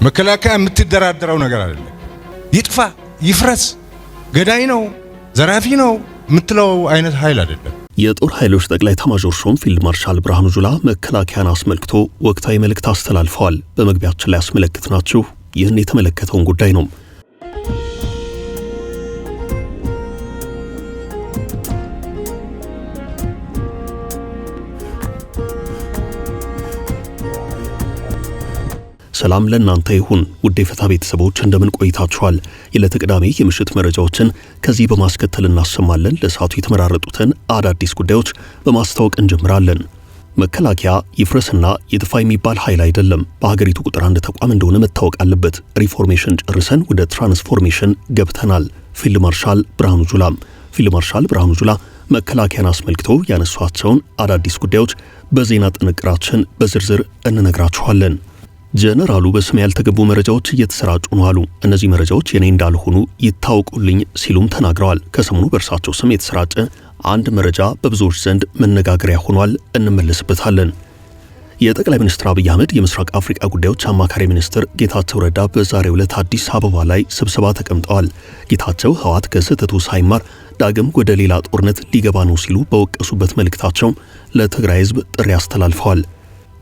መከላከያ የምትደራደረው ነገር አይደለም። ይጥፋ ይፍረስ ገዳይ ነው ዘራፊ ነው የምትለው አይነት ኃይል አይደለም። የጦር ኃይሎች ጠቅላይ ኤታማዦር ሹም ፊልድ ማርሻል ብርሃኑ ጁላ መከላከያን አስመልክቶ ወቅታዊ መልእክት አስተላልፈዋል። በመግቢያችን ላይ ያስመለክትናችሁ ይህን የተመለከተውን ጉዳይ ነው። ሰላም ለእናንተ ይሁን ውድ የፈታ ቤተሰቦች እንደምን ቆይታችኋል? የዕለተ ቅዳሜ የምሽት መረጃዎችን ከዚህ በማስከተል እናሰማለን። ለሰዓቱ የተመራረጡትን አዳዲስ ጉዳዮች በማስታወቅ እንጀምራለን። መከላከያ ይፍረስና ይጥፋ የሚባል ኃይል አይደለም። በሀገሪቱ ቁጥር አንድ ተቋም እንደሆነ መታወቅ አለበት። ሪፎርሜሽን ጨርሰን ወደ ትራንስፎርሜሽን ገብተናል። ፊልድ ማርሻል ብርሃኑ ጁላ መከላከያን አስመልክቶ ያነሷቸውን አዳዲስ ጉዳዮች በዜና ጥንቅራችን በዝርዝር እንነግራችኋለን። ጀነራሉ በስም ያልተገቡ መረጃዎች እየተሰራጩ ነው አሉ። እነዚህ መረጃዎች የኔ እንዳልሆኑ ይታወቁልኝ ሲሉም ተናግረዋል። ከሰሞኑ በእርሳቸው ስም የተሰራጨ አንድ መረጃ በብዙዎች ዘንድ መነጋገሪያ ሆኗል። እንመለስበታለን። የጠቅላይ ሚኒስትር አብይ አህመድ የምስራቅ አፍሪካ ጉዳዮች አማካሪ ሚኒስትር ጌታቸው ረዳ በዛሬው ዕለት አዲስ አበባ ላይ ስብሰባ ተቀምጠዋል። ጌታቸው ህወሓት ከስህተቱ ሳይማር ዳግም ወደ ሌላ ጦርነት ሊገባ ነው ሲሉ በወቀሱበት መልእክታቸው ለትግራይ ህዝብ ጥሪ አስተላልፈዋል።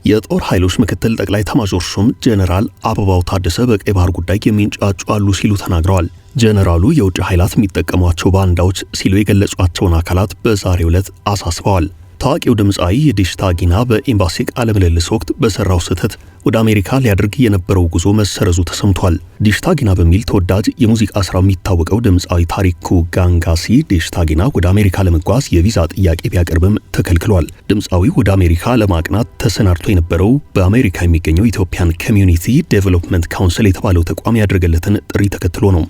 የጦር ኃይሎች ምክትል ጠቅላይ ኤታማዦር ሹም ጀነራል አበባው ታደሰ በቀይ ባህር ጉዳይ የሚንጫጩ አሉ ሲሉ ተናግረዋል። ጀነራሉ የውጭ ኃይላት የሚጠቀሟቸው ባንዳዎች ሲሉ የገለጿቸውን አካላት በዛሬው ዕለት አሳስበዋል። ታዋቂው ድምፃዊ የዴሽታ ጊና በኤምባሲ ቃለ ምልልስ ወቅት በሰራው ስህተት ወደ አሜሪካ ሊያደርግ የነበረው ጉዞ መሰረዙ ተሰምቷል። ዴሽታ ጊና በሚል ተወዳጅ የሙዚቃ ስራው የሚታወቀው ድምፃዊ ታሪኩ ጋንጋሲ ዴሽታ ጊና ወደ አሜሪካ ለመጓዝ የቪዛ ጥያቄ ቢያቀርብም ተከልክሏል። ድምፃዊው ወደ አሜሪካ ለማቅናት ተሰናድቶ የነበረው በአሜሪካ የሚገኘው ኢትዮጵያን ኮሚዩኒቲ ዴቨሎፕመንት ካውንስል የተባለው ተቋም ያደረገለትን ጥሪ ተከትሎ ነው።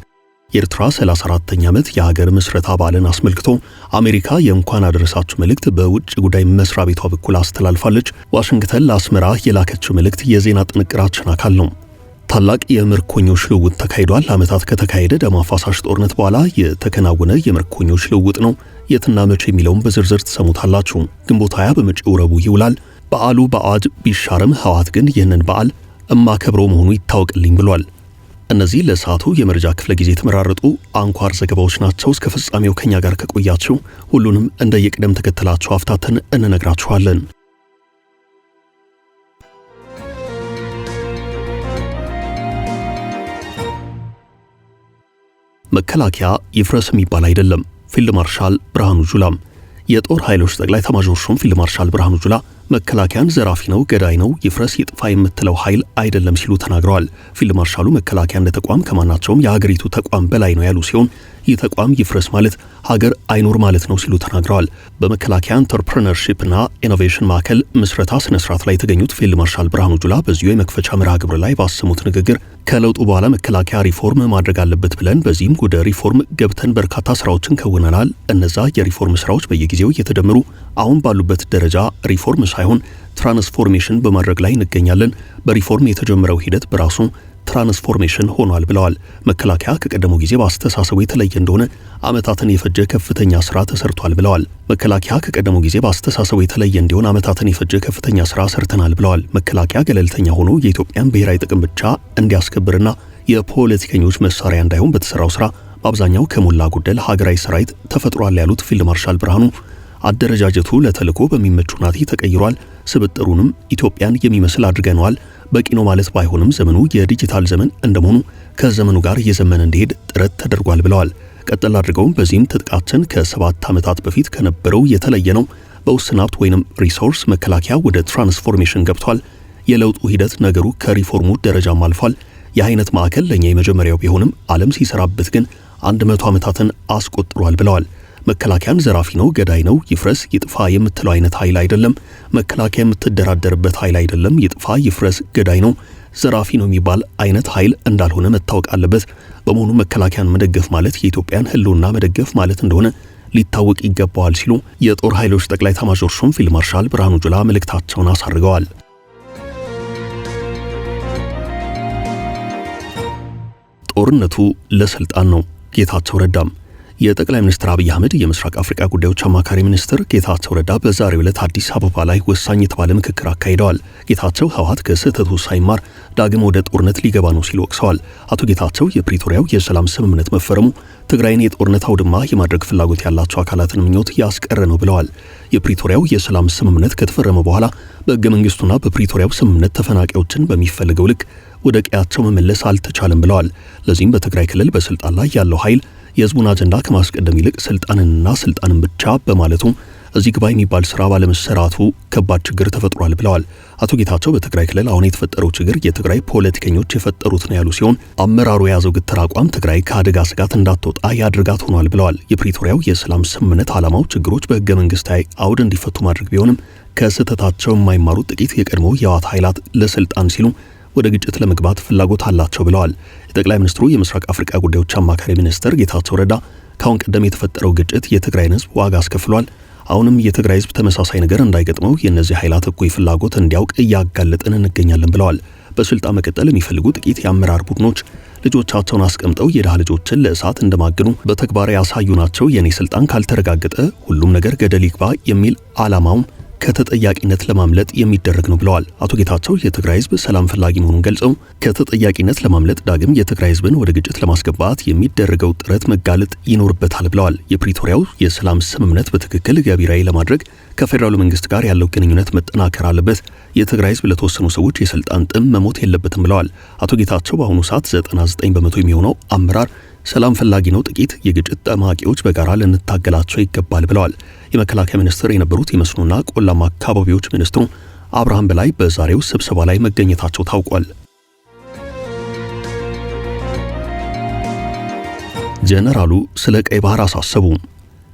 የኤርትራ 34ኛ ዓመት የሀገር ምስረታ በዓልን አስመልክቶ አሜሪካ የእንኳን አደረሳችሁ መልእክት በውጭ ጉዳይ መስሪያ ቤቷ በኩል አስተላልፋለች። ዋሽንግተን ለአስመራ የላከችው መልእክት የዜና ጥንቅራችን አካል ነው። ታላቅ የምርኮኞች ልውውጥ ተካሂዷል። ዓመታት ከተካሄደ ደም አፋሳሽ ጦርነት በኋላ የተከናወነ የምርኮኞች ልውውጥ ነው። የትና መቼ የሚለውን በዝርዝር ትሰሙታላችሁ። ግንቦት 20 በመጪው ረቡዕ ይውላል። በዓሉ በአዋጅ ቢሻርም ህወሓት ግን ይህንን በዓል እማከብረው መሆኑ ይታወቅልኝ ብሏል። እነዚህ ለሰዓቱ የመረጃ ክፍለ ጊዜ የተመራረጡ አንኳር ዘገባዎች ናቸው። እስከ ፍጻሜው ከኛ ጋር ከቆያችሁ ሁሉንም እንደየቅደም ተከተላችሁ አፍታተን እንነግራችኋለን። መከላከያ ይፍረስ የሚባል አይደለም። ፊልድ ማርሻል ብርሃኑ ጁላ የጦር ኃይሎች ጠቅላይ ኤታማዦር ሹም ፊልድ ማርሻል ብርሃኑ ጁላ መከላከያን ዘራፊ ነው፣ ገዳይ ነው፣ ይፍረስ ይጥፋ የምትለው ኃይል አይደለም ሲሉ ተናግረዋል። ፊልድ ማርሻሉ መከላከያ እንደ ተቋም ከማናቸውም የሀገሪቱ ተቋም በላይ ነው ያሉ ሲሆን ይህ ተቋም ይፍረስ ማለት ሀገር አይኖር ማለት ነው ሲሉ ተናግረዋል። በመከላከያ ኢንተርፕረነርሺፕና ኢኖቬሽን ማዕከል ምስረታ ስነ ስርዓት ላይ የተገኙት ፊልድ ማርሻል ብርሃኑ ጁላ በዚሁ የመክፈቻ መርሃ ግብር ላይ ባሰሙት ንግግር ከለውጡ በኋላ መከላከያ ሪፎርም ማድረግ አለበት ብለን በዚህም ወደ ሪፎርም ገብተን በርካታ ስራዎችን ከውነናል። እነዛ የሪፎርም ስራዎች በየጊዜው እየተደመሩ አሁን ባሉበት ደረጃ ሪፎርም ሳይሆን ትራንስፎርሜሽን በማድረግ ላይ እንገኛለን። በሪፎርም የተጀመረው ሂደት በራሱ ትራንስፎርሜሽን ሆኗል ብለዋል። መከላከያ ከቀደመው ጊዜ በአስተሳሰቡ የተለየ እንደሆነ ዓመታትን የፈጀ ከፍተኛ ስራ ተሰርቷል ብለዋል። መከላከያ ከቀደመው ጊዜ በአስተሳሰቡ የተለየ እንዲሆን ዓመታትን የፈጀ ከፍተኛ ስራ ሰርተናል ብለዋል። መከላከያ ገለልተኛ ሆኖ የኢትዮጵያን ብሔራዊ ጥቅም ብቻ እንዲያስከብርና የፖለቲከኞች መሳሪያ እንዳይሆን በተሰራው ስራ በአብዛኛው ከሞላ ጎደል ሀገራዊ ሰራዊት ተፈጥሯል ያሉት ፊልድ ማርሻል ብርሃኑ አደረጃጀቱ ለተልዕኮ በሚመች ሁናቴ ተቀይሯል። ስብጥሩንም ኢትዮጵያን የሚመስል አድርገነዋል። በቂ ነው ማለት ባይሆንም ዘመኑ የዲጂታል ዘመን እንደመሆኑ ከዘመኑ ጋር እየዘመነ እንዲሄድ ጥረት ተደርጓል ብለዋል። ቀጥል አድርገውም በዚህም ትጥቃችን ከ7 ዓመታት በፊት ከነበረው የተለየ ነው። በውስን ሀብት ወይንም ሪሶርስ መከላከያ ወደ ትራንስፎርሜሽን ገብቷል። የለውጡ ሂደት ነገሩ ከሪፎርሙ ደረጃም አልፏል። የአይነት ማዕከል ለኛ የመጀመሪያው ቢሆንም ዓለም ሲሰራበት ግን 100 ዓመታትን አስቆጥሯል ብለዋል። መከላከያን ዘራፊ ነው፣ ገዳይ ነው፣ ይፍረስ ይጥፋ የምትለው አይነት ኃይል አይደለም። መከላከያ የምትደራደርበት ኃይል አይደለም። ይጥፋ ይፍረስ ገዳይ ነው ዘራፊ ነው የሚባል አይነት ኃይል እንዳልሆነ መታወቅ አለበት። በመሆኑ መከላከያን መደገፍ ማለት የኢትዮጵያን ሕልውና መደገፍ ማለት እንደሆነ ሊታወቅ ይገባዋል ሲሉ የጦር ኃይሎች ጠቅላይ ኤታማዦር ሹም ፊልድ ማርሻል ብርሃኑ ጁላ መልእክታቸውን አሳርገዋል። ጦርነቱ ለስልጣን ነው። ጌታቸው ረዳም የጠቅላይ ሚኒስትር አብይ አህመድ የምስራቅ አፍሪካ ጉዳዮች አማካሪ ሚኒስትር ጌታቸው ረዳ በዛሬው ዕለት አዲስ አበባ ላይ ወሳኝ የተባለ ምክክር አካሂደዋል። ጌታቸው ህወሓት ከስህተቱ ሳይማር ዳግም ወደ ጦርነት ሊገባ ነው ሲሉ ወቅሰዋል። አቶ ጌታቸው የፕሪቶሪያው የሰላም ስምምነት መፈረሙ ትግራይን የጦርነት አውድማ የማድረግ ፍላጎት ያላቸው አካላትን ምኞት ያስቀረ ነው ብለዋል። የፕሪቶሪያው የሰላም ስምምነት ከተፈረመ በኋላ በሕገ መንግስቱና በፕሪቶሪያው ስምምነት ተፈናቃዮችን በሚፈልገው ልክ ወደ ቀያቸው መመለስ አልተቻለም ብለዋል። ለዚህም በትግራይ ክልል በስልጣን ላይ ያለው ኃይል የህዝቡን አጀንዳ ከማስቀደም ይልቅ ስልጣንን ብቻ በማለቱ እዚህ ግባ የሚባል ስራ ባለመሰራቱ ከባድ ችግር ተፈጥሯል ብለዋል። አቶ ጌታቸው በትግራይ ክልል አሁን የተፈጠረው ችግር የትግራይ ፖለቲከኞች የፈጠሩት ነው ያሉ ሲሆን አመራሩ የያዘው ግትር አቋም ትግራይ ከአደጋ ስጋት እንዳትወጣ ያድርጋት ሆኗል ብለዋል። የፕሪቶሪያው የሰላም ስምምነት ዓላማው ችግሮች በህገ መንግስታዊ አውድ እንዲፈቱ ማድረግ ቢሆንም ከስህተታቸው የማይማሩት ጥቂት የቀድሞ የህወሓት ኃይላት ለስልጣን ሲሉ ወደ ግጭት ለመግባት ፍላጎት አላቸው ብለዋል። የጠቅላይ ሚኒስትሩ የምስራቅ አፍሪካ ጉዳዮች አማካሪ ሚኒስትር ጌታቸው ረዳ ካሁን ቀደም የተፈጠረው ግጭት የትግራይን ህዝብ ዋጋ አስከፍሏል። አሁንም የትግራይ ህዝብ ተመሳሳይ ነገር እንዳይገጥመው የእነዚህ ኃይላት እኩይ ፍላጎት እንዲያውቅ እያጋለጥን እንገኛለን ብለዋል። በስልጣን መቀጠል የሚፈልጉ ጥቂት የአመራር ቡድኖች ልጆቻቸውን አስቀምጠው የድሃ ልጆችን ለእሳት እንደማገኑ በተግባር ያሳዩ ናቸው። የኔ ስልጣን ካልተረጋገጠ ሁሉም ነገር ገደል ይግባ የሚል ዓላማውም ከተጠያቂነት ለማምለጥ የሚደረግ ነው ብለዋል። አቶ ጌታቸው የትግራይ ህዝብ ሰላም ፈላጊ መሆኑን ገልጸው ከተጠያቂነት ለማምለጥ ዳግም የትግራይ ህዝብን ወደ ግጭት ለማስገባት የሚደረገው ጥረት መጋለጥ ይኖርበታል ብለዋል። የፕሪቶሪያው የሰላም ስምምነት በትክክል ገቢራዊ ለማድረግ ከፌዴራሉ መንግስት ጋር ያለው ግንኙነት መጠናከር አለበት። የትግራይ ህዝብ ለተወሰኑ ሰዎች የስልጣን ጥም መሞት የለበትም ብለዋል። አቶ ጌታቸው በአሁኑ ሰዓት 99 በመቶ የሚሆነው አመራር ሰላም ፈላጊ ነው። ጥቂት የግጭት ጠማቂዎች በጋራ ልንታገላቸው ይገባል ብለዋል። የመከላከያ ሚኒስትር የነበሩት የመስኖና ቆላማ አካባቢዎች ሚኒስትሩ አብርሃም በላይ በዛሬው ስብሰባ ላይ መገኘታቸው ታውቋል። ጀነራሉ ስለ ቀይ ባህር አሳሰቡ።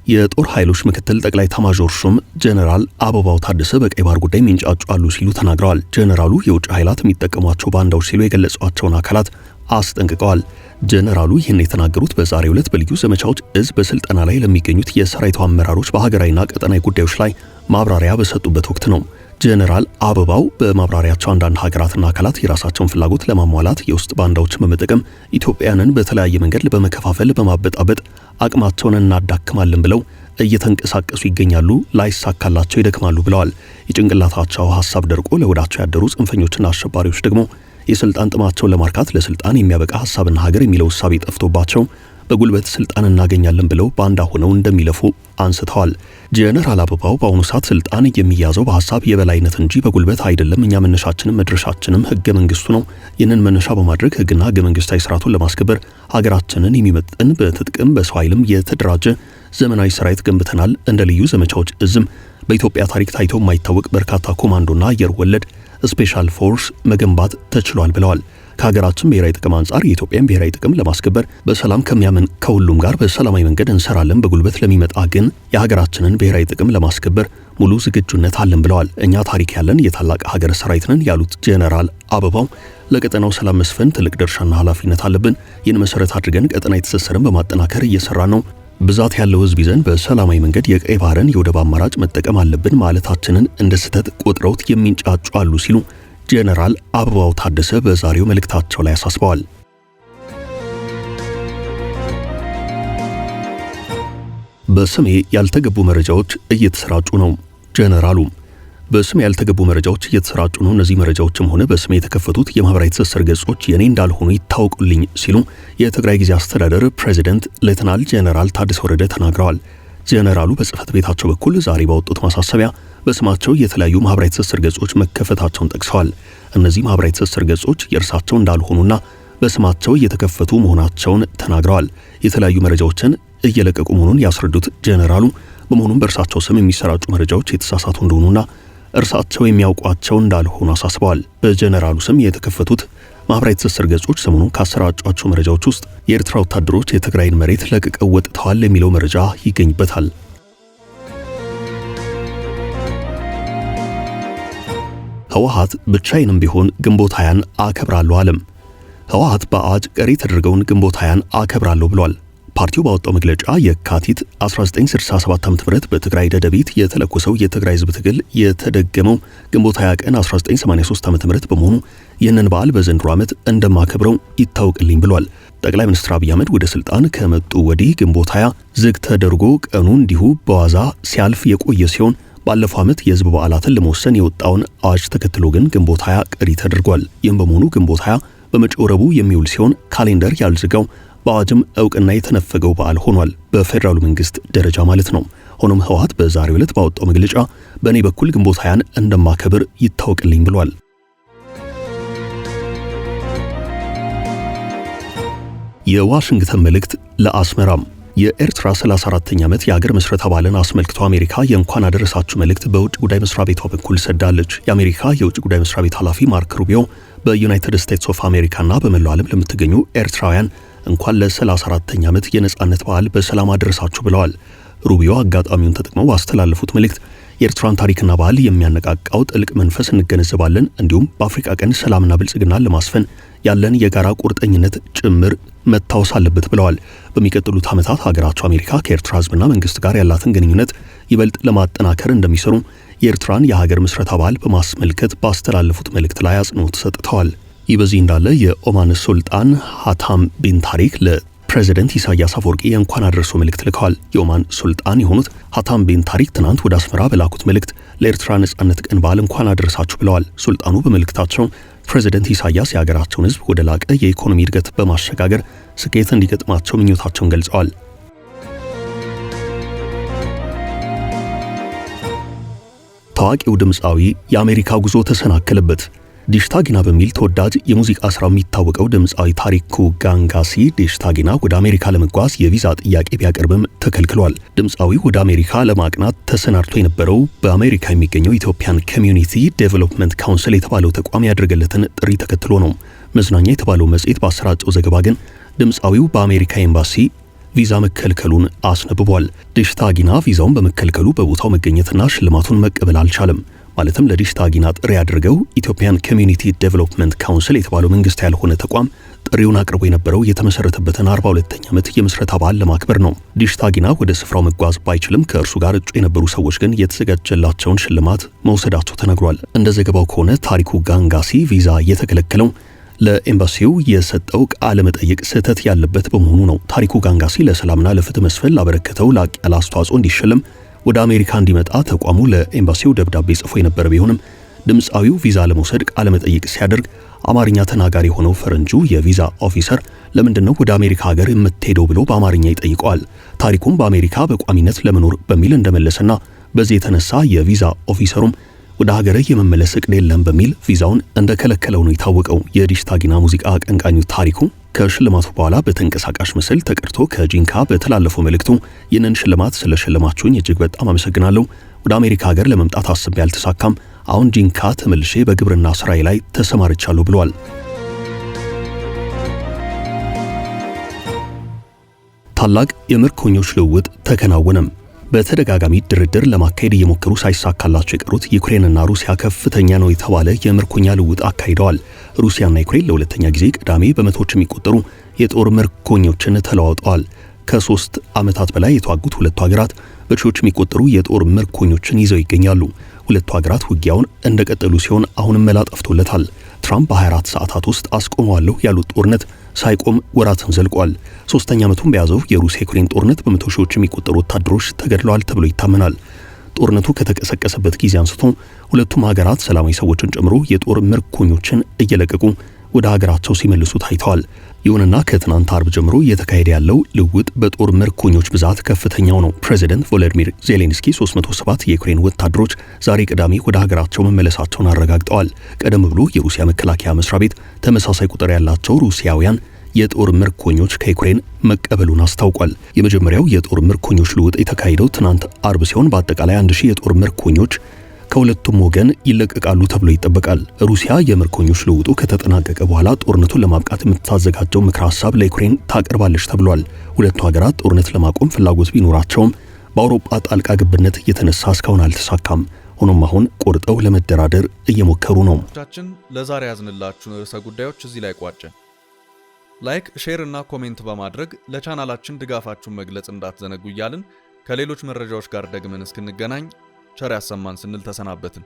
የጦር ኃይሎች ምክትል ጠቅላይ ኤታማዦር ሹም ጀነራል አበባው ታደሰ በቀይ ባህር ጉዳይ ሚንጫጩ አሉ ሲሉ ተናግረዋል። ጀነራሉ የውጭ ኃይላት የሚጠቀሟቸው ባንዳዎች ሲሉ የገለጿቸውን አካላት አስጠንቅቀዋል። ጀነራሉ ይህን የተናገሩት በዛሬው ዕለት በልዩ ዘመቻዎች እዝ በስልጠና ላይ ለሚገኙት የሰራዊቱ አመራሮች በሀገራዊና ቀጠናዊ ጉዳዮች ላይ ማብራሪያ በሰጡበት ወቅት ነው። ጀነራል አበባው በማብራሪያቸው አንዳንድ ሀገራትና አካላት የራሳቸውን ፍላጎት ለማሟላት የውስጥ ባንዳዎችን በመጠቀም ኢትዮጵያንን በተለያየ መንገድ በመከፋፈል በማበጣበጥ አቅማቸውን እናዳክማለን ብለው እየተንቀሳቀሱ ይገኛሉ። ላይሳካላቸው ይደክማሉ ብለዋል። የጭንቅላታቸው ሐሳብ ደርቆ ለወዳቸው ያደሩ ጽንፈኞችና አሸባሪዎች ደግሞ የስልጣን ጥማቸውን ለማርካት ለስልጣን የሚያበቃ ሐሳብና ሀገር የሚለው ሐሳብ ጠፍቶባቸው በጉልበት ስልጣን እናገኛለን ብለው ባንዳ ሆነው እንደሚለፉ አንስተዋል። ጀነራል አበባው በአሁኑ ሰዓት ስልጣን የሚያዘው በሐሳብ የበላይነት እንጂ በጉልበት አይደለም። እኛ መነሻችንም መድረሻችንም ህገ መንግስቱ ነው። ይህንን መነሻ በማድረግ ህግና ህገ መንግስታዊ ስርዓቱን ለማስከበር ሀገራችንን የሚመጥን በትጥቅም በሰው ኃይልም የተደራጀ ዘመናዊ ሰራዊት ገንብተናል። እንደ ልዩ ዘመቻዎች እዝም በኢትዮጵያ ታሪክ ታይቶ የማይታወቅ በርካታ ኮማንዶና አየር ወለድ ስፔሻል ፎርስ መገንባት ተችሏል ብለዋል። ከሀገራችን ብሔራዊ ጥቅም አንጻር የኢትዮጵያን ብሔራዊ ጥቅም ለማስከበር በሰላም ከሚያምን ከሁሉም ጋር በሰላማዊ መንገድ እንሰራለን። በጉልበት ለሚመጣ ግን የሀገራችንን ብሔራዊ ጥቅም ለማስከበር ሙሉ ዝግጁነት አለን ብለዋል። እኛ ታሪክ ያለን የታላቅ ሀገር ሰራዊት ነን ያሉት ጀነራል አበባው ለቀጠናው ሰላም መስፈን ትልቅ ድርሻና ኃላፊነት አለብን። ይህን መሰረት አድርገን ቀጠናዊ ትስስርን በማጠናከር እየሰራ ነው። ብዛት ያለው ህዝብ ይዘን በሰላማዊ መንገድ የቀይ ባህርን የወደብ አማራጭ መጠቀም አለብን ማለታችንን እንደ ስህተት ቆጥረውት የሚንጫጩ አሉ ሲሉ ጀነራል አበባው ታደሰ በዛሬው መልእክታቸው ላይ አሳስበዋል። በስሜ ያልተገቡ መረጃዎች እየተሰራጩ ነው። ጀነራሉ በስሜ ያልተገቡ መረጃዎች እየተሰራጩ ነው። እነዚህ መረጃዎችም ሆነ በስሜ የተከፈቱት የማህበራዊ ትስስር ገጾች የኔ እንዳልሆኑ ይታወቁልኝ ሲሉ የትግራይ ጊዜያዊ አስተዳደር ፕሬዝዳንት ሌተናል ጀነራል ታደሰ ወረደ ተናግረዋል። ጀነራሉ በጽህፈት ቤታቸው በኩል ዛሬ ባወጡት ማሳሰቢያ በስማቸው የተለያዩ ማህበራዊ ትስስር ገጾች መከፈታቸውን ጠቅሰዋል። እነዚህ ማህበራዊ ትስስር ገጾች የእርሳቸው እንዳልሆኑና በስማቸው እየተከፈቱ መሆናቸውን ተናግረዋል። የተለያዩ መረጃዎችን እየለቀቁ መሆኑን ያስረዱት ጀነራሉ በመሆኑም በእርሳቸው ስም የሚሰራጩ መረጃዎች የተሳሳቱ እንደሆኑና እርሳቸው የሚያውቋቸው እንዳልሆኑ አሳስበዋል። በጀነራሉ ስም የተከፈቱት ማህበራዊ ትስስር ገጾች ሰሞኑን ካሰራጯቸው መረጃዎች ውስጥ የኤርትራ ወታደሮች የትግራይን መሬት ለቅቀው ወጥተዋል የሚለው መረጃ ይገኝበታል። ህወሓት ብቻዬንም ቢሆን ግንቦት 20ን አከብራለሁ አለም። ህወሓት በአዋጅ ቀሪ የተደረገውን ግንቦት 20ን አከብራለሁ ብሏል። ፓርቲው ባወጣው መግለጫ የካቲት 1967 ዓ.ም በትግራይ ደደቢት የተለኮሰው የትግራይ ህዝብ ትግል የተደገመው ግንቦት 20 ቀን 1983 ዓ.ም በመሆኑ ይህንን በዓል በዘንድሮ ዓመት እንደማከብረው ይታወቅልኝ ብሏል። ጠቅላይ ሚኒስትር አብይ አህመድ ወደ ስልጣን ከመጡ ወዲህ ግንቦት 20 ዝግ ተደርጎ ቀኑ እንዲሁ በዋዛ ሲያልፍ የቆየ ሲሆን ባለፈው ዓመት የህዝብ በዓላትን ለመወሰን የወጣውን አዋጅ ተከትሎ ግን ግንቦት 20 ቀሪ ተደርጓል። ይህም በመሆኑ ግንቦት 20 በመጪው ረቡዕ የሚውል ሲሆን ካሌንደር ያልዝጋው በአዋጅም እውቅና የተነፈገው በዓል ሆኗል፣ በፌደራሉ መንግስት ደረጃ ማለት ነው። ሆኖም ህወሓት በዛሬው ዕለት ባወጣው መግለጫ በእኔ በኩል ግንቦት 20ን እንደማከብር ይታወቅልኝ ብሏል። የዋሽንግተን መልእክት ለአስመራም የኤርትራ 34ኛ ዓመት የሀገር ምስረታ በዓልን አስመልክቶ አሜሪካ የእንኳን አደረሳችሁ መልእክት በውጭ ጉዳይ መስሪያ ቤቷ በኩል ሰዳለች። የአሜሪካ የውጭ ጉዳይ መስሪያ ቤት ኃላፊ ማርክ ሩቢዮ በዩናይትድ ስቴትስ ኦፍ አሜሪካና በመላው ዓለም ለምትገኙ ኤርትራውያን እንኳን ለ34ኛ ዓመት የነጻነት በዓል በሰላም አደረሳችሁ ብለዋል። ሩቢዮ አጋጣሚውን ተጠቅመው ባስተላለፉት መልእክት የኤርትራን ታሪክና ባህል የሚያነቃቃው ጥልቅ መንፈስ እንገነዘባለን፣ እንዲሁም በአፍሪካ ቀንድ ሰላምና ብልጽግናን ለማስፈን ያለን የጋራ ቁርጠኝነት ጭምር መታወስ አለበት ብለዋል። በሚቀጥሉት ዓመታት ሀገራቸው አሜሪካ ከኤርትራ ሕዝብና መንግስት ጋር ያላትን ግንኙነት ይበልጥ ለማጠናከር እንደሚሰሩ የኤርትራን የሀገር ምስረታ በዓል በማስመልከት ባስተላለፉት መልእክት ላይ አጽንኦት ሰጥተዋል። ይህ በዚህ እንዳለ የኦማን ሱልጣን ሀታም ቢን ታሪክ ለፕሬዚደንት ኢሳያስ አፈወርቂ የእንኳን አደረሶ መልእክት ልከዋል። የኦማን ሱልጣን የሆኑት ሀታም ቢን ታሪክ ትናንት ወደ አስመራ በላኩት መልእክት ለኤርትራ ነጻነት ቀን በዓል እንኳን አደረሳችሁ ብለዋል። ሱልጣኑ በመልእክታቸው ፕሬዚደንት ኢሳያስ የሀገራቸውን ህዝብ ወደ ላቀ የኢኮኖሚ እድገት በማሸጋገር ስኬት እንዲገጥማቸው ምኞታቸውን ገልጸዋል። ታዋቂው ድምፃዊ የአሜሪካ ጉዞ ተሰናከለበት። ዲሽታጊና በሚል ተወዳጅ የሙዚቃ ስራው የሚታወቀው ድምፃዊ ታሪኩ ጋንጋሲ ዲሽታጊና ወደ አሜሪካ ለመጓዝ የቪዛ ጥያቄ ቢያቀርብም ተከልክሏል። ድምፃዊው ወደ አሜሪካ ለማቅናት ተሰናድቶ የነበረው በአሜሪካ የሚገኘው ኢትዮጵያን ኮሚዩኒቲ ዴቨሎፕመንት ካውንስል የተባለው ተቋም ያደረገለትን ጥሪ ተከትሎ ነው። መዝናኛ የተባለው መጽሔት ባሰራጨው ዘገባ ግን ድምፃዊው በአሜሪካ ኤምባሲ ቪዛ መከልከሉን አስነብቧል። ዲሽታጊና ቪዛውን በመከልከሉ በቦታው መገኘትና ሽልማቱን መቀበል አልቻለም። ማለትም ለዲሽታጊና ጥሪ ያደረገው ኢትዮጵያን ኮሚዩኒቲ ዴቨሎፕመንት ካውንስል የተባለው መንግስት ያልሆነ ተቋም ጥሪውን አቅርቦ የነበረው የተመሰረተበትን 42ኛ ዓመት የምስረታ በዓል ለማክበር ነው። ዲሽታጊና ወደ ስፍራው መጓዝ ባይችልም ከእርሱ ጋር እጩ የነበሩ ሰዎች ግን የተዘጋጀላቸውን ሽልማት መውሰዳቸው ተነግሯል። እንደ ዘገባው ከሆነ ታሪኩ ጋንጋሲ ቪዛ የተከለከለው ለኤምባሲው የሰጠው ቃለ መጠይቅ ስህተት ያለበት በመሆኑ ነው። ታሪኩ ጋንጋሲ ለሰላምና ለፍትህ መስፈን ላበረከተው ላቅ ያለ አስተዋጽኦ እንዲሸለም ወደ አሜሪካ እንዲመጣ ተቋሙ ለኤምባሲው ደብዳቤ ጽፎ የነበረ ቢሆንም ድምፃዊው ቪዛ ለመውሰድ ቃለ መጠይቅ ሲያደርግ አማርኛ ተናጋሪ የሆነው ፈረንጁ የቪዛ ኦፊሰር ለምንድነው ወደ አሜሪካ ሀገር የምትሄደው ብሎ በአማርኛ ይጠይቀዋል። ታሪኩም በአሜሪካ በቋሚነት ለመኖር በሚል እንደመለሰና በዚህ የተነሳ የቪዛ ኦፊሰሩም ወደ ሀገር የመመለስ እቅድ የለም በሚል ቪዛውን እንደከለከለው ነው የታወቀው። የዲሽታጊና ሙዚቃ አቀንቃኙ ታሪኩ ከሽልማቱ በኋላ በተንቀሳቃሽ ምስል ተቀርቶ ከጂንካ በተላለፈው መልእክቱ ይህንን ሽልማት ስለሸለማችሁኝ እጅግ በጣም አመሰግናለሁ። ወደ አሜሪካ ሀገር ለመምጣት አስቤ አልተሳካም። አሁን ጂንካ ተመልሼ በግብርና ስራዬ ላይ ተሰማርቻለሁ ብሏል። ታላቅ የምርኮኞች ልውውጥ ተከናወነም። በተደጋጋሚ ድርድር ለማካሄድ እየሞከሩ ሳይሳካላቸው የቀሩት ዩክሬንና ሩሲያ ከፍተኛ ነው የተባለ የምርኮኛ ልውውጥ አካሂደዋል። ሩሲያና ዩክሬን ለሁለተኛ ጊዜ ቅዳሜ በመቶዎች የሚቆጠሩ የጦር ምርኮኞችን ተለዋውጠዋል። ከ3 ዓመታት በላይ የተዋጉት ሁለቱ ሀገራት በሺዎች የሚቆጠሩ የጦር ምርኮኞችን ይዘው ይገኛሉ። ሁለቱ ሀገራት ውጊያውን እንደቀጠሉ ሲሆን አሁንም መላ ጠፍቶለታል። ትራምፕ በ24 ሰዓታት ውስጥ አስቆመዋለሁ ያሉት ጦርነት ሳይቆም ወራትን ዘልቋል። 3ኛ ዓመቱን በያዘው የሩሲያ ዩክሬን ጦርነት በመቶ ሺዎች የሚቆጠሩ ወታደሮች ተገድለዋል ተብሎ ይታመናል። ጦርነቱ ከተቀሰቀሰበት ጊዜ አንስቶ ሁለቱም ሀገራት ሰላማዊ ሰዎችን ጨምሮ የጦር ምርኮኞችን እየለቀቁ ወደ ሀገራቸው ሲመልሱ ታይተዋል። ይሁንና ከትናንት አርብ ጀምሮ እየተካሄደ ያለው ልውውጥ በጦር ምርኮኞች ብዛት ከፍተኛው ነው። ፕሬዚደንት ቮሎዲሚር ዜሌንስኪ 307 የዩክሬን ወታደሮች ዛሬ ቅዳሜ ወደ ሀገራቸው መመለሳቸውን አረጋግጠዋል። ቀደም ብሎ የሩሲያ መከላከያ መስሪያ ቤት ተመሳሳይ ቁጥር ያላቸው ሩሲያውያን የጦር ምርኮኞች ከዩክሬን መቀበሉን አስታውቋል። የመጀመሪያው የጦር ምርኮኞች ልውውጥ የተካሄደው ትናንት አርብ ሲሆን በአጠቃላይ 1000 የጦር ምርኮኞች ከሁለቱም ወገን ይለቀቃሉ ተብሎ ይጠበቃል። ሩሲያ የምርኮኞች ልውውጡ ከተጠናቀቀ በኋላ ጦርነቱን ለማብቃት የምታዘጋጀው ምክረ ሐሳብ ለዩክሬን ታቀርባለች ተብሏል። ሁለቱ ሀገራት ጦርነት ለማቆም ፍላጎት ቢኖራቸውም በአውሮፓ ጣልቃ ገብነት እየተነሳ እስካሁን አልተሳካም። ሆኖም አሁን ቆርጠው ለመደራደር እየሞከሩ ነው። ለዛሬ ያዝንላችሁን ርዕሰ ጉዳዮች እዚህ ላይ ቋጨን። ላይክ፣ ሼር እና ኮሜንት በማድረግ ለቻናላችን ድጋፋችሁን መግለጽ እንዳትዘነጉ እያልን ከሌሎች መረጃዎች ጋር ደግመን እስክንገናኝ ቸር ያሰማን ስንል ተሰናበትን።